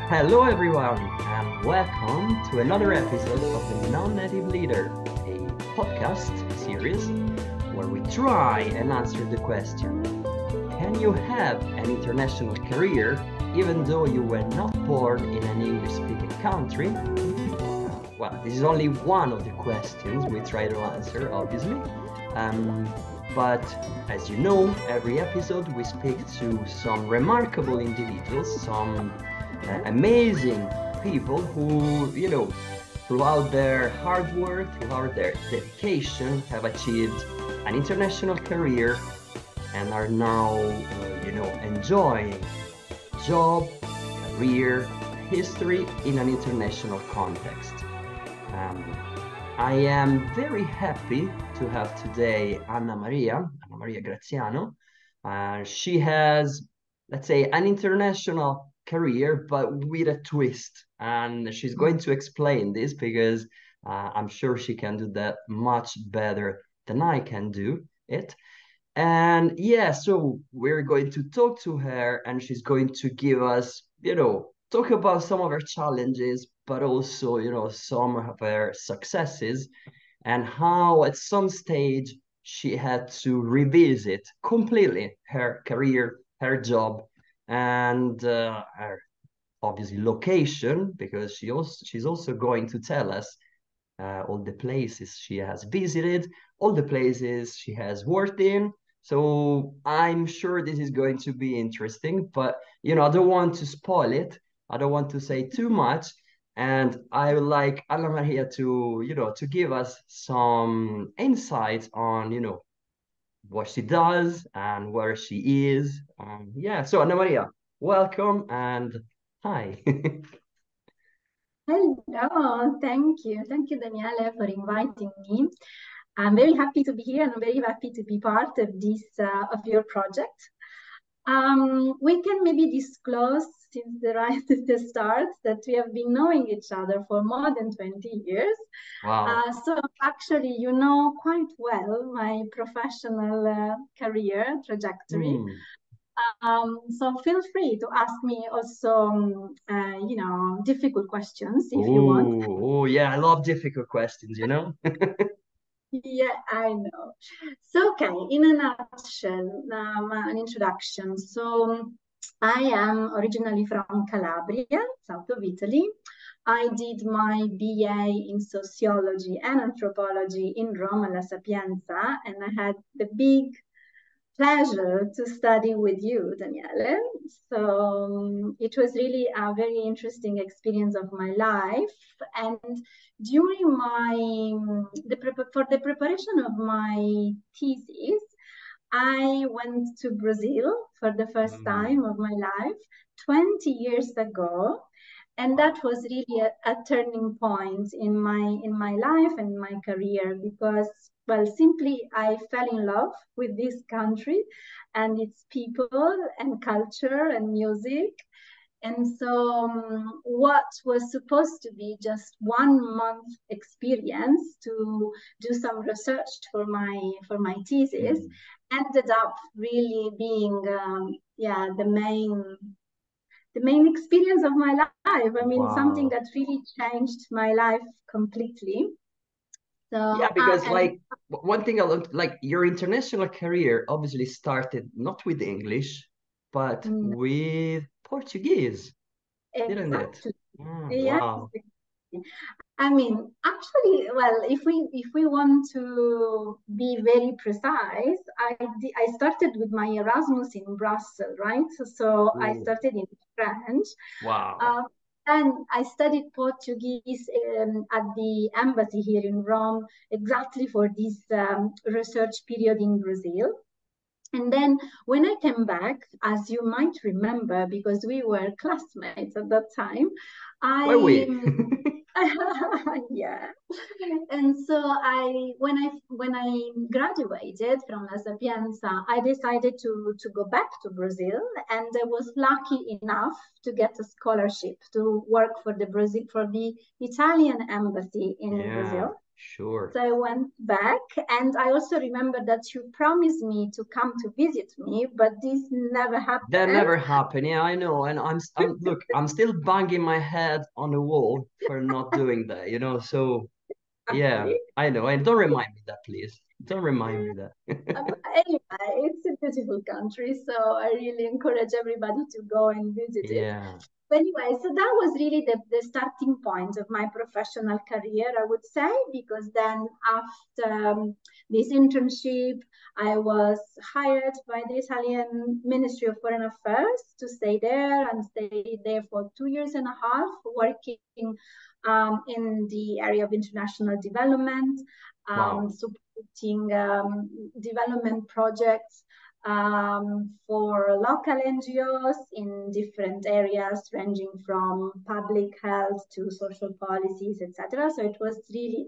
Hello everyone, and welcome to another episode of The Non-Native Leader, a podcast series where we try and answer the question, can you have an international career even though you were not born in an English-speaking country? Well, this is only one of the questions we try to answer, obviously. But as you know, every episode we speak to some remarkable individuals, some amazing people who, throughout their hard work, throughout their dedication, have achieved an international career and are now, enjoying job, career, history in an international context. I am very happy to have today Anna Maria Graziano. She has, let's say, an international career, but with a twist. And she's going to explain this because I'm sure she can do that much better than I can do it. And yeah, so we're going to talk to her and she's going to give us, talk about some of her challenges, but also, some of her successes and how at some stage she had to revisit completely her career, her job, and her obviously location, because she's also going to tell us all the places she has visited, all the places she has worked in. So I'm sure this is going to be interesting, but I don't want to spoil it. I don't want to say too much. And I would like Anna Maria to give us some insights on, what she does and where she is. Yeah, so Anna Maria, welcome and hi. Hello, thank you. Thank you, Daniele, for inviting me. I'm very happy to be here and I'm very happy to be part of this of your project. We can maybe disclose since right at the start that we have been knowing each other for more than 20 years. Wow. So actually, you know quite well my professional career trajectory. So feel free to ask me also, difficult questions if you want. Oh, yeah, I love difficult questions, Yeah, I know. So, okay, in a nutshell, an introduction. So, I am originally from Calabria, south of Italy. I did my BA in sociology and anthropology in Rome La Sapienza, and I had the big pleasure to study with you, Daniele. So it was really a very interesting experience of my life. And during for the preparation of my thesis, I went to Brazil for the first time of my life 20 years ago. And that was really a turning point in my life and my career because, well, simply I fell in love with this country and its people and culture and music. And so what was supposed to be just 1 month experience to do some research for my thesis ended up really being the main experience of my life. I mean, something that really changed my life completely. So yeah, because one thing I learned, your international career obviously started not with English, but with Portuguese, didn't it? Yeah. Wow. I mean, actually, well, if we want to be very precise, I started with my Erasmus in Brussels, right? So I started in French. Wow. And I studied Portuguese at the embassy here in Rome, exactly for this research period in Brazil. And then when I came back, as you might remember, because we were classmates at that time, Were we? Yeah. And so when I graduated from La Sapienza, I decided to go back to Brazil, and I was lucky enough to get a scholarship to work for the Italian embassy in Yeah, Brazil. sure. So I went back, and I also remember that you promised me to come to visit me, but this never That happened. never happened. Yeah, I know. And look, I'm still banging my head on the wall for not doing that, you know? So, yeah, Exactly. I know. And don't remind me that, please. Don't remind me that. Anyway, it's a beautiful country, so I really encourage everybody to go and visit it. Yeah. But anyway, so that was really the starting point of my professional career, I would say, because then after this internship, I was hired by the Italian Ministry of Foreign Affairs to stay there, and stayed there for 2 years and a half, working in the area of international development, Wow. supporting development projects for local NGOs in different areas, ranging from public health to social policies, etc. So it was really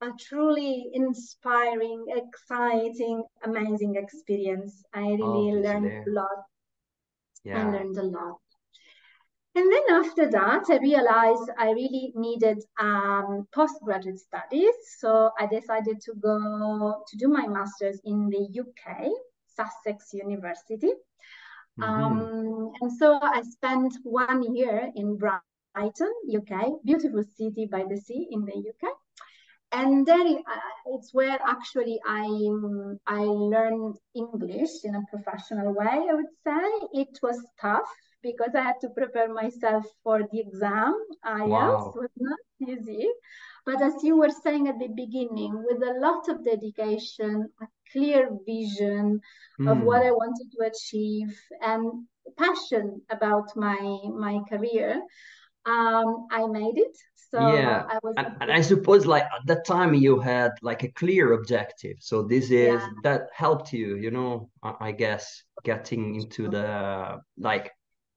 a truly inspiring, exciting, amazing experience. I really learned Obviously. a lot. I Yeah. learned a lot. And then after that, I realized I really needed postgraduate studies. So I decided to go to do my master's in the UK, Sussex University. Hmm. And so I spent 1 year in Brighton, UK, beautiful city by the sea in the UK. And then it's where actually I learned English in a professional way, I would say. It was tough because I had to prepare myself for the exam. IELTS Wow. was not easy. But as you were saying at the beginning, with a lot of dedication, a clear vision of what I Hmm. wanted to achieve, and passion about my career, I made it. So Yeah. I was And able I suppose like at that time you had like a clear objective. So this yeah, is that helped you, you know, I guess getting into the like,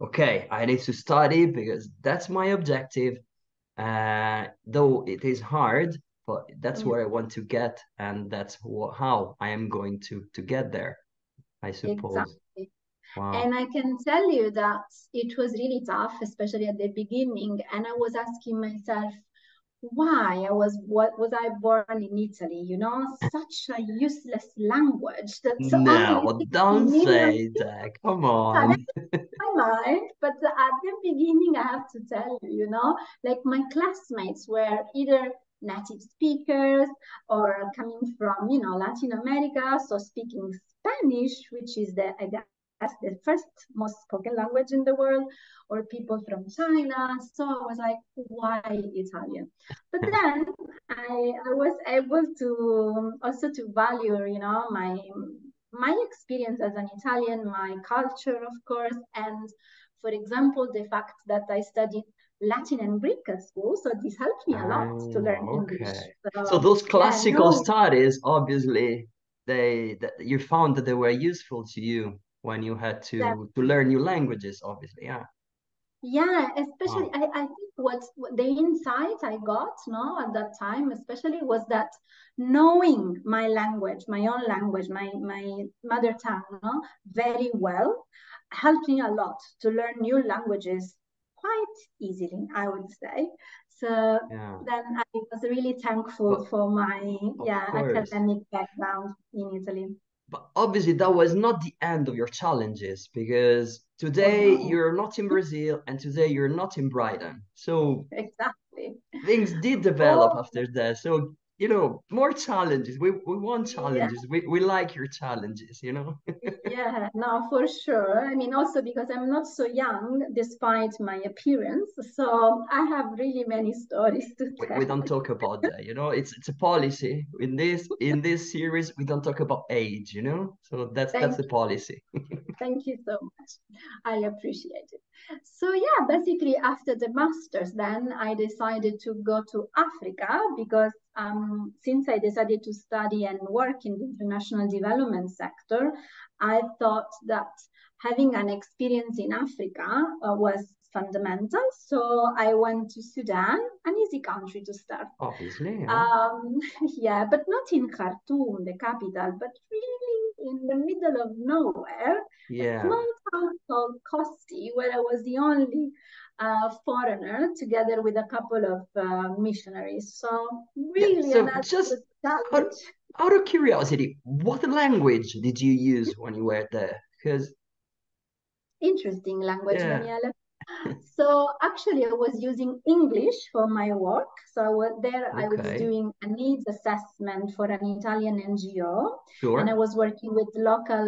okay, I need to study because that's my objective. Though it is hard, but that's yeah, where I want to get, and that's how I am going to get there, I suppose. exactly. And Wow. I can tell you that it was really tough, especially at the beginning. And I was asking myself, why what was I born in Italy? You know, such a useless language that's only No, 60 don't million say people. that. Come Yeah, on. my mind, but at the beginning, I have to tell you, like my classmates were either native speakers or coming from, Latin America, so speaking Spanish, which is I guess, the first most spoken language in the world, or people from China. So I was like, why Italian? But then I was able to also to value, my experience as an Italian, my culture, of course, and for example, the fact that I studied Latin and Greek at school, so this helped me a lot to learn Oh, English. okay. So So those yeah, classical no, studies, obviously, that you found that they were useful to you when you had that to learn new languages, obviously. Yeah. yeah, especially Wow. I think what the insight I got, no, at that time, especially was that knowing my language, my own language, my mother tongue, no, very well, helped me a lot to learn new languages quite easily, I would say. So Yeah. then I was really thankful But for my of course. academic background in Italy. But obviously, that was not the end of your challenges because Oh today no, you're not in Brazil and today you're not in Brighton. So exactly. things did develop Oh, after that. So, you know, more challenges. We want yeah. challenges. We like your challenges, you know? Yeah, no, for sure. I mean, also because I'm not so young, despite my appearance. So I have really many stories to We tell. don't talk about that, you know? It's a policy. In this series, we don't talk about age, you know? So that's Thank the policy. Thank you so much. I appreciate it. So yeah, basically after the masters, then I decided to go to Africa because since I decided to study and work in the international development sector, I thought that having an experience in Africa was fundamental. So I went to Sudan, an easy country to start. Obviously, yeah. Yeah, but not in Khartoum, the capital, but really in the middle of nowhere, a Yeah. small town called Kosti, where I was the only foreigner, together with a couple of missionaries. So Yeah. really So another just out, challenge. out of curiosity, what language did you use when you were there? Because, Interesting language, yeah, Daniela. So actually, I was using English for my work. So I was okay, doing a needs assessment for an Italian NGO, and I sure. was working with local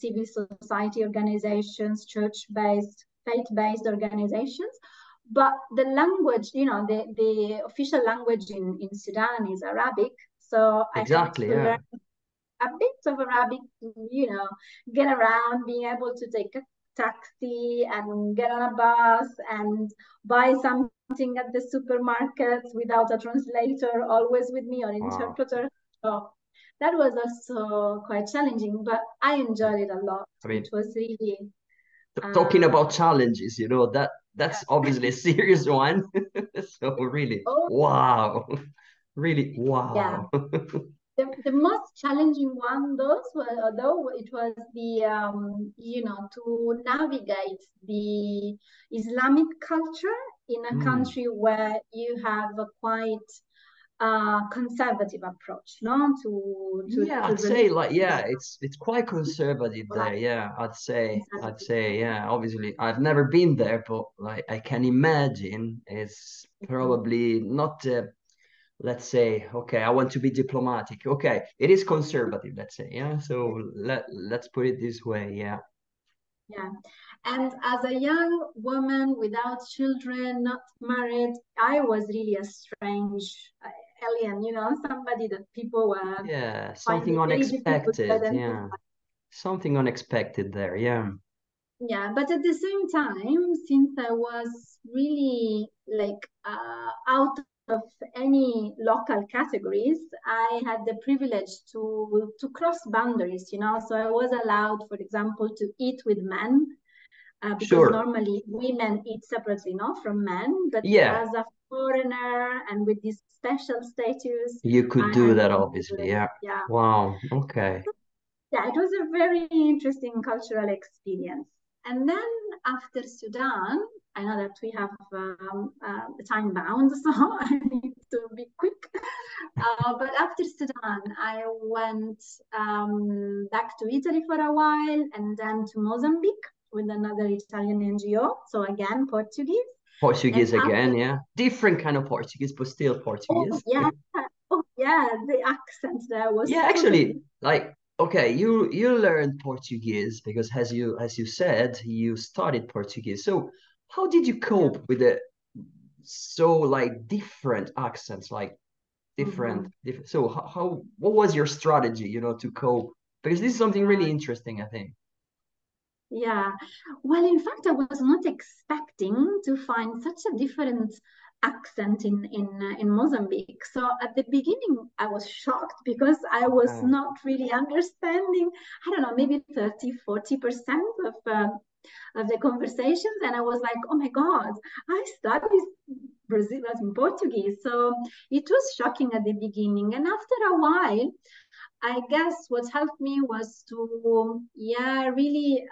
civil society organizations, church-based, faith-based organizations. But the language, the official language in Sudan is Arabic. So I had Exactly, to yeah. learn a bit of Arabic to, get around, being able to take a taxi and get on a bus and buy something at the supermarket without a translator always with me or Wow. interpreter. So that was also quite challenging, but I Yeah. enjoyed it a lot. I It mean, was really, talking uh, about challenges, that's obviously a serious one. So really, oh, wow. Really, yeah. wow. The most challenging one, though, it was to navigate the Islamic culture in a Hmm. country where you have a quite conservative approach, no, Yeah, to I'd say religion. like yeah, it's quite conservative there. Like Yeah, I'd conservative. say yeah. Obviously, I've never been there, but like I can imagine it's Mhm. probably not. Let's say okay, I want to be diplomatic. Okay, it is conservative. Let's say yeah. So let's put it this way. Yeah. Yeah. And as a young woman without children, not married, I was really a strange alien, somebody that people were Yeah, something finding very difficult to unexpected. Yeah, identify. something unexpected there. Yeah. Yeah, but at the same time, since I was really like out of any local categories, I had the privilege to cross boundaries, So I was allowed, for example, to eat with men because Sure. normally women eat separately, not from men. But Yeah, as a foreigner and with this special status, you could I do had that, to, obviously. Yeah. yeah, Wow. Okay. yeah, it was a very interesting cultural experience. And then after Sudan, I know that we have time bound, so I need to be quick. But after Sudan, I went back to Italy for a while and then to Mozambique with another Italian NGO. So again, Portuguese. And Portuguese after, again, yeah. Different kind of Portuguese, but still oh Portuguese. yeah, oh yeah, the accent there was Yeah, totally. actually, like, okay, you learned Portuguese because as you said, you studied Portuguese. So how did you Yeah. cope with the so like different accents, like Mhm. different. So what was your strategy, to cope? Because this is something Yeah. really interesting, I think. Yeah. Well, in fact, I was not expecting to find such a different accent in Mozambique. So at the beginning, I was shocked because I was Oh, not really understanding, I don't know, maybe 30-40% of the conversations. And I was like, oh my God, I studied Brazil as in Portuguese. So it was shocking at the beginning. And after a while, I guess what helped me was to, yeah, really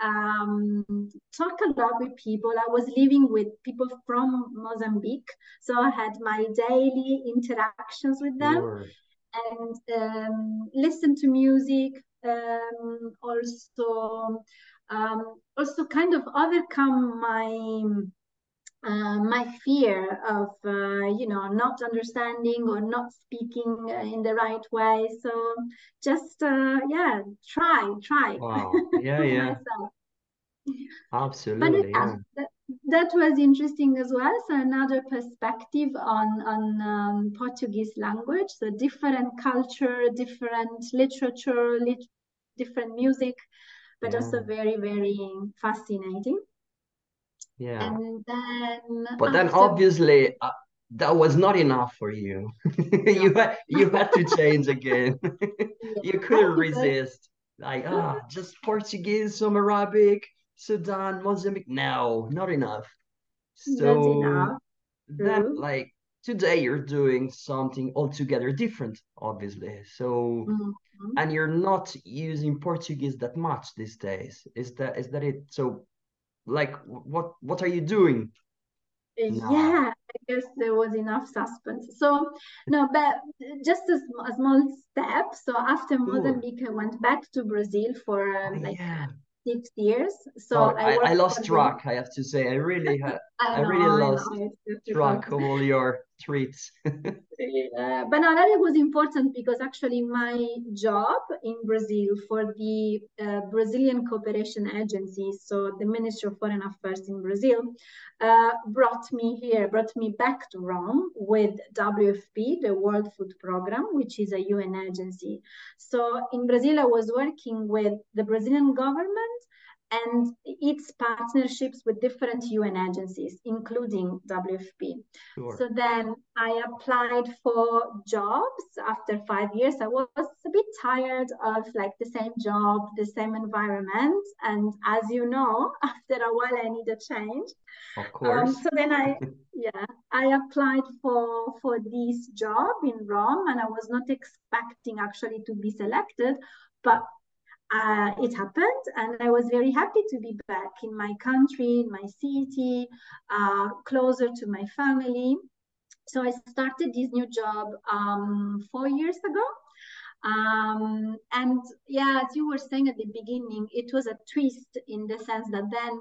talk a lot with people. I was living with people from Mozambique, so I had my daily interactions with them sure. and listen to music. Also kind of overcome my fear of not understanding or not speaking in the right way. So just yeah, try Wow. Yeah, yeah. myself. But Absolutely, yeah, yeah. that was interesting as well. So another perspective on Portuguese language, so different culture, different literature, different music, but Yeah. also very very fascinating. Yeah. And then But then after obviously that was not enough for you. no. You had to change again. You Yeah, couldn't because resist. Like, just Portuguese, some Arabic, Sudan, Mozambique. No, not enough. That's So enough. then, True. like today, you're doing something altogether different, obviously. So, Mhm. and you're not using Portuguese that much these days. Is that it? So, like, what are you doing now? Yeah, I guess there was enough suspense. So, no, but just a small step. So after Sure. Mozambique, I went back to Brazil for Oh like yeah. 6 years. So Sorry, I I worked lost for them. track. I have to say, I really I know, lost it's difficult. track of all your treats. But no, that was important because actually my job in Brazil for the Brazilian Cooperation Agency, so the Ministry of Foreign Affairs in Brazil, brought me back to Rome with WFP, the World Food Program, which is a UN agency. So in Brazil, I was working with the Brazilian government and its partnerships with different UN agencies, including WFP. Sure. So then I applied for jobs after 5 years. I was a bit tired of like the same job, the same environment. And as you know, after a while, I need a change. Of course. So then yeah, I applied for this job in Rome, and I was not expecting actually to be selected, but it happened, and I was very happy to be back in my country, in my city, closer to my family. So I started this new job 4 years ago. And yeah, as you were saying at the beginning, it was a twist in the sense that then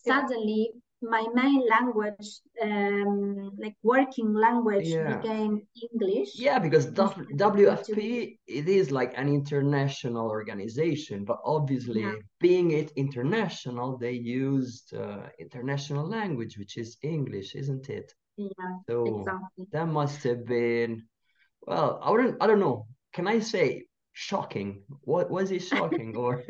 Yeah. suddenly my main language, like working language, Yeah. became English Yeah, because instead of Portuguese. WFP, it is like an international organization, but Yeah, obviously, being it international, they used international language, which is English, isn't it? yeah, So exactly. that must have been, well, I don't know. Can I say shocking? What was it shocking or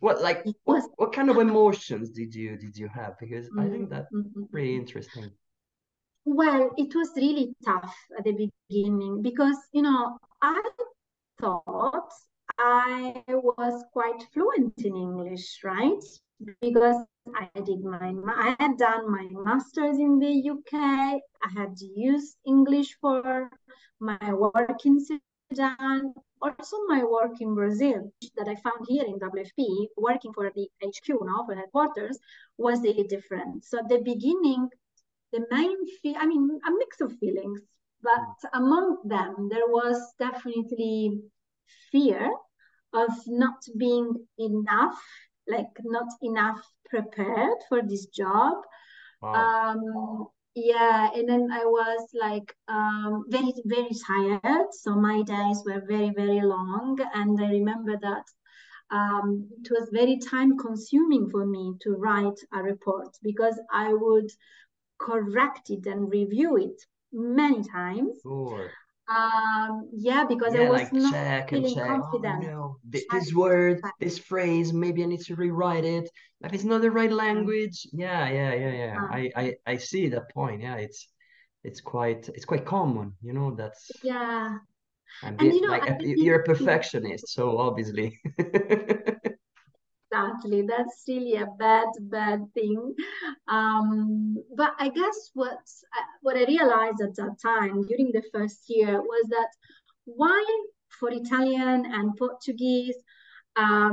what like It was. what kind of emotions did you have? Because I think Mm, that's mm, mm, pretty mm. interesting. Well, it was really tough at the beginning because, I thought I was quite fluent in English, right? Because I had done my master's in the UK. I had used English for my work in Sudan, also my work in Brazil that I found here in WFP, working for the HQ now for headquarters, was really different. So at the beginning, the I mean, a mix of feelings, but among them, there was definitely fear of not being enough, like not enough prepared for this job. Wow. Yeah, and then I was like very, very tired. So my days were very, very long. And I remember that it was very time consuming for me to write a report because I would correct it and review it many times. Sure. Yeah, because I Yeah, was like not check and feeling check. Oh confident. no, Check, this word, check, this phrase, maybe I need to rewrite it. Like it's not the right check. language. Yeah, yeah, yeah, yeah. I see that point. Yeah, it's quite common. That's Yeah, and and like at the you're a beginning, perfectionist, so obviously. exactly, that's really a bad, bad thing. But I guess what I realized at that time during the first year was that why for Italian and Portuguese, I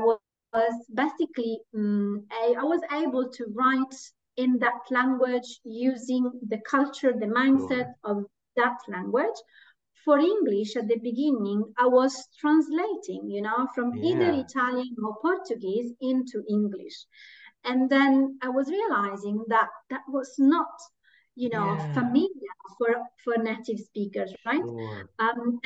was basically I was able to write in that language using the culture, the mindset Sure. of that language. For English, at the beginning, I was translating, from either Yeah. Italian or Portuguese into English. And then I was realizing that that was not, Yeah. familiar for native speakers, right? Sure.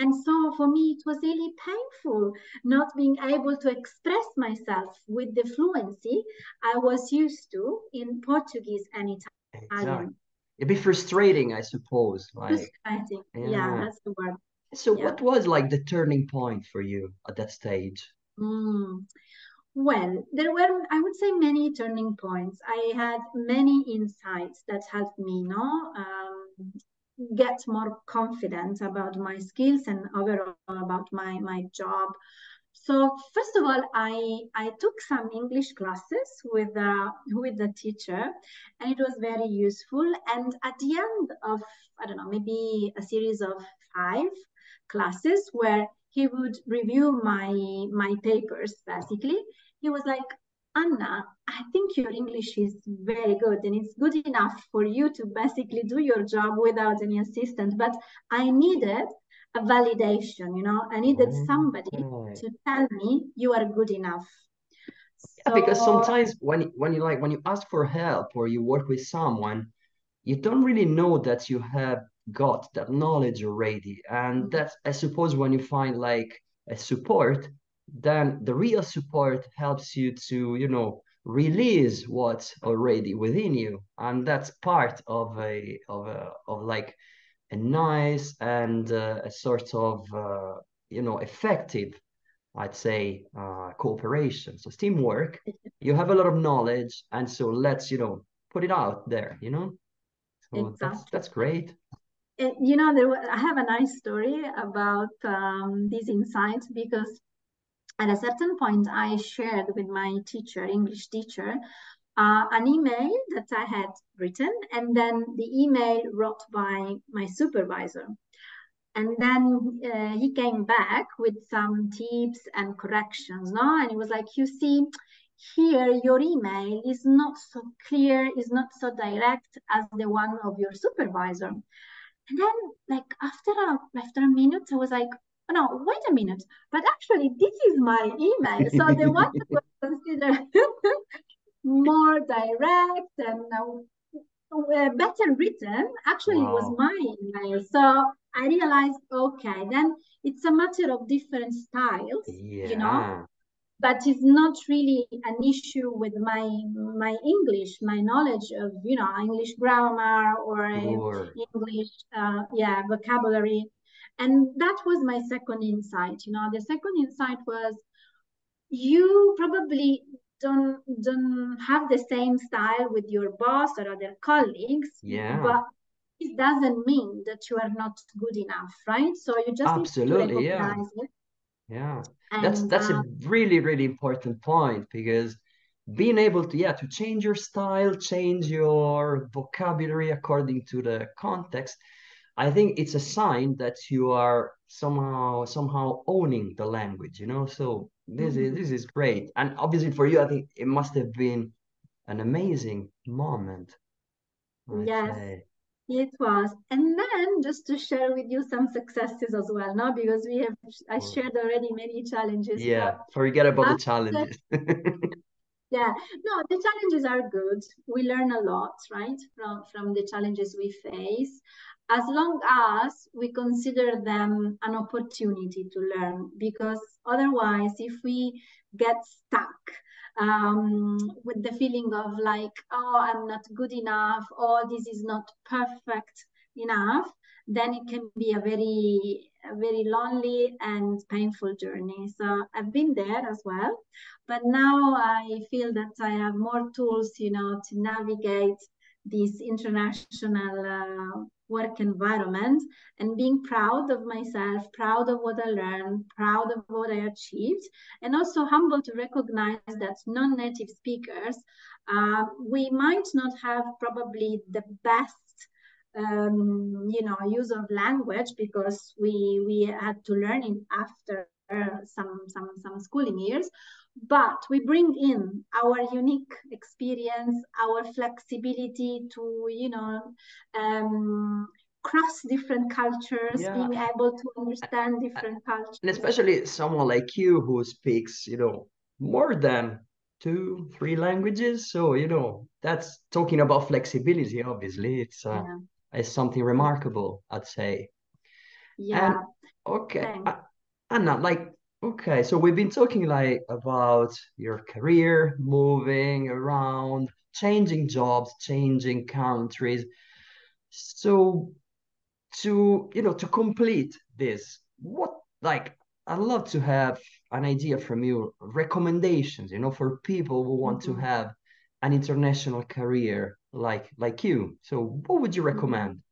And so for me, it was really painful not being able to express myself with the fluency I was used to in Portuguese and Exactly. Italian. It'd be frustrating, I suppose. Like, Frustrating. Yeah, yeah. that's the word. So Yeah. what was like the turning point for you at that stage? Mm. Well, there were, I would say, many turning points. I had many insights that helped me, get more confident about my skills and overall about my job. So first of all, I took some English classes with the teacher, and it was very useful. And at the end of, I don't know, maybe a series of 5 classes where he would review my papers, basically, he was like, Anna, I think your English is very good and it's good enough for you to basically do your job without any assistant. But I needed a validation, I needed somebody Okay. to tell me you are good enough. Yeah, because So sometimes when you ask for help or you work with someone, you don't really know that you have got that knowledge already. And that's, I suppose, when you find like a support, then the real support helps you to, release what's already within you. And that's part of of like a nice and a sort of, effective, I'd say, cooperation. So it's teamwork. You have a lot of knowledge, and so let's, put it out there. So exactly. that's great. I have a nice story about these insights because at a certain point I shared with my teacher, English teacher, an email that I had written, and then the email wrote by my supervisor. And then he came back with some tips and corrections, no? And he was like, you see, here your email is not so clear, is not so direct as the one of your supervisor. And then, like after a minute, I was like, oh, no, wait a minute. But actually, this is my email. So the one that was considered more direct and better written actually was Wow. my email. So I realized, okay, then it's a matter of different styles, Yeah, but it's not really an issue with my English, my knowledge of English grammar or sure. English vocabulary. And that was my second insight. The second insight was you probably don't have the same style with your boss or other colleagues, Yeah, but it doesn't mean that you are not good enough, right? So you just need to absolutely. Yeah, recognize it yeah. That's and that's a really, really important point because being able to, yeah, to change your style, change your vocabulary according to the context, I think it's a sign that you are somehow owning the language. So this is great. And obviously for you, I think it must have been an amazing moment, I'd yes, say. it was. And then just to share with you some successes as well, no? Because I Or- shared already many challenges, but Yeah, forget about the after, challenges. yeah, no, the challenges are good. We learn a lot, right, from the challenges we face, as long as we consider them an opportunity to learn. Because otherwise, if we get stuck with the feeling of like, oh, I'm not good enough, or this is not perfect enough, then it can be a very lonely and painful journey. So I've been there as well, but now I feel that I have more tools, to navigate this international work environment and being proud of myself, proud of what I learned, proud of what I achieved, and also humble to recognize that non-native speakers, we might not have probably the best use of language because we had to learn it after some schooling years, but we bring in our unique experience, our flexibility to cross different cultures, Yeah. being able to understand different And cultures. especially someone like you who speaks, more than two, three languages. So, that's talking about flexibility, obviously. Yeah, It's something remarkable, I'd say. And yeah, okay, thanks. Anna, like, okay, so we've been talking like about your career, moving around, changing jobs, changing countries. So to complete this, what, like, I'd love to have an idea from you, recommendations, for people who want to Mhm, have an international career like you. So what would you mhm. recommend?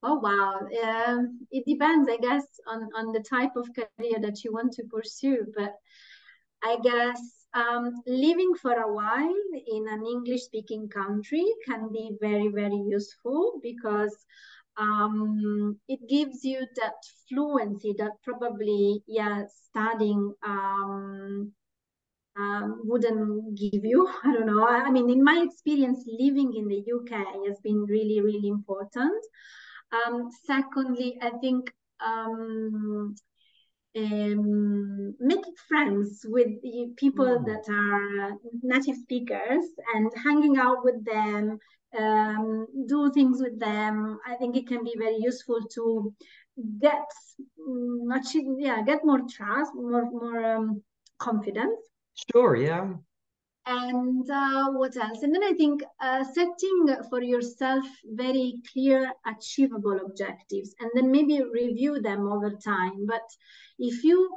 Oh wow. It depends, I guess, on the type of career that you want to pursue. But I guess living for a while in an English-speaking country can be very, very useful because it gives you that fluency that probably, yeah, studying wouldn't give you. I don't know. I mean, in my experience, living in the UK has been really, really important. Secondly, I think making friends with the people Mm, that are native speakers and hanging out with them, do things with them. I think it can be very useful to get get more trust, more confidence. sure, yeah. And what else? And then I think setting for yourself very clear, achievable objectives, and then maybe review them over time. But if you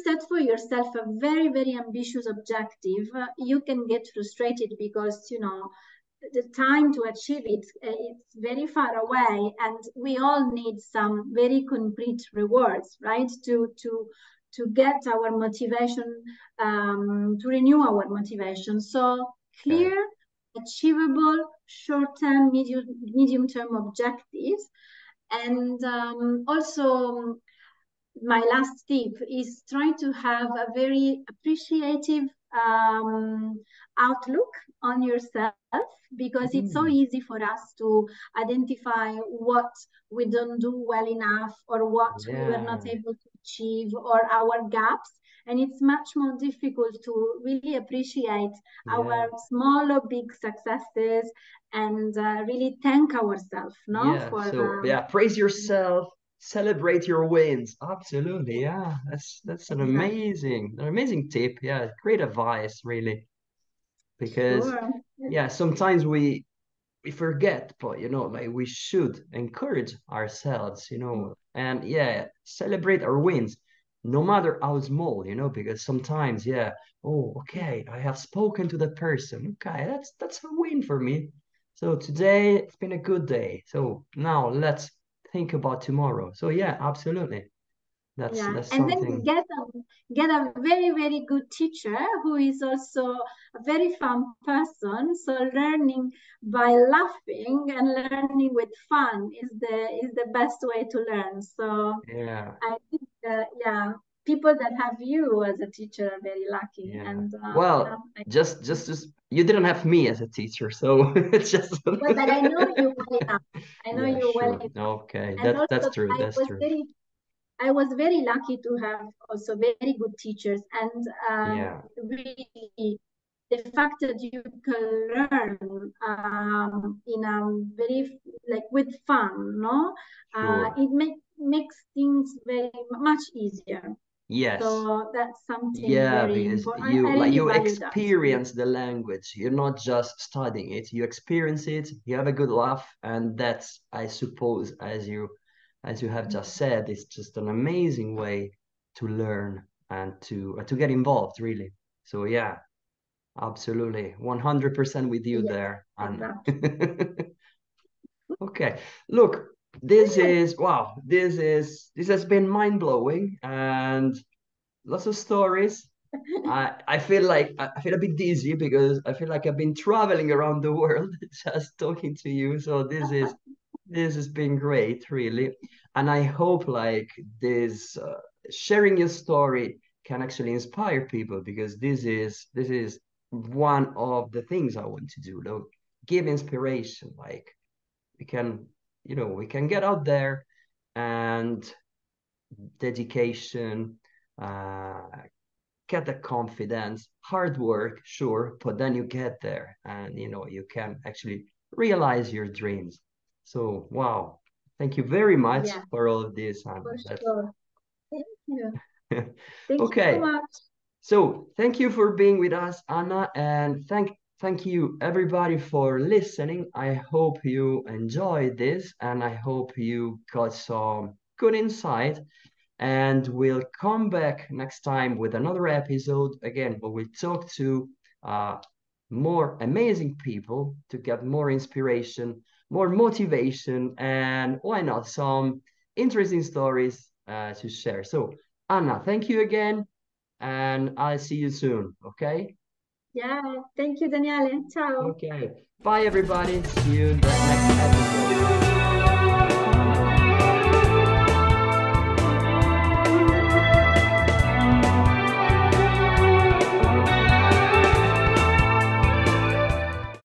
set for yourself a very, very ambitious objective, you can get frustrated because the time to achieve it it's very far away, and we all need some very concrete rewards, right? To get our motivation, to renew our motivation. So Okay. clear, achievable, short-term, medium-term objectives, and also my last tip is try to have a very appreciative um, outlook on yourself, because it's so Mm, easy for us to identify what we don't do well enough or what we were not yeah, able to achieve or our gaps. And it's much more difficult to really appreciate yeah, our small or big successes and really thank ourselves, no, yeah. for So yeah, praise yourself, celebrate your wins. Absolutely, yeah, yeah. That's exactly. an amazing tip. Yeah, great advice, really. Because Sure. yeah, sometimes we forget, but like we should encourage ourselves, and yeah, celebrate our wins, no matter how small, because sometimes, yeah, oh, okay, I have spoken to the person. Okay, that's a win for me. So today it's been a good day. So now let's think about tomorrow. So yeah, absolutely. Yeah, That's and then something. get a very, very good teacher who is also a very fun person. So learning by laughing and learning with fun is the best way to learn. So Yeah. I think yeah, people that have you as a teacher are very lucky. Yeah. And Well, just you didn't have me as a teacher, so it's just well, but I know you well enough. I know yeah, you well sure. enough. Okay. And That's also true. That's true. I was very lucky to have also very good teachers, and Yeah, really the fact that you can learn in a very like with fun, no, sure. makes things very much easier. Yes. So that's something Yeah, very because important. I you really you value that. experience the language. You're not just studying it. You experience it. You have a good laugh, and that's, I suppose, as you have just said, it's just an amazing way to learn and to get involved, really. So yeah, absolutely. 100% with you Yes, there, Anna. exactly. Okay. Look, this is wow, this has been mind-blowing and lots of stories. I feel like I feel a bit dizzy because I feel like I've been traveling around the world just talking to you. So this has been great, really. And I hope like this sharing your story can actually inspire people, because this is one of the things I want to do. Look, give inspiration. Like we can, we can get out there and dedication, uh, get the confidence, hard work, sure, but then you get there and you can actually realize your dreams. So wow, thank you very much Yeah, for all of this, and for that's sure. Thank you. Thank you so okay. much. So thank you for being with us, Anna, and thank you everybody for listening. I hope you enjoyed this, and I hope you got some good insight. And we'll come back next time with another episode again, where we'll talk to uh, more amazing people to get more inspiration more motivation, and why not some interesting stories to share. So Anna, thank you again, and I'll see you soon. Okay. Yeah, thank you, Daniele. Ciao. Okay. Bye everybody. See you in the next episode.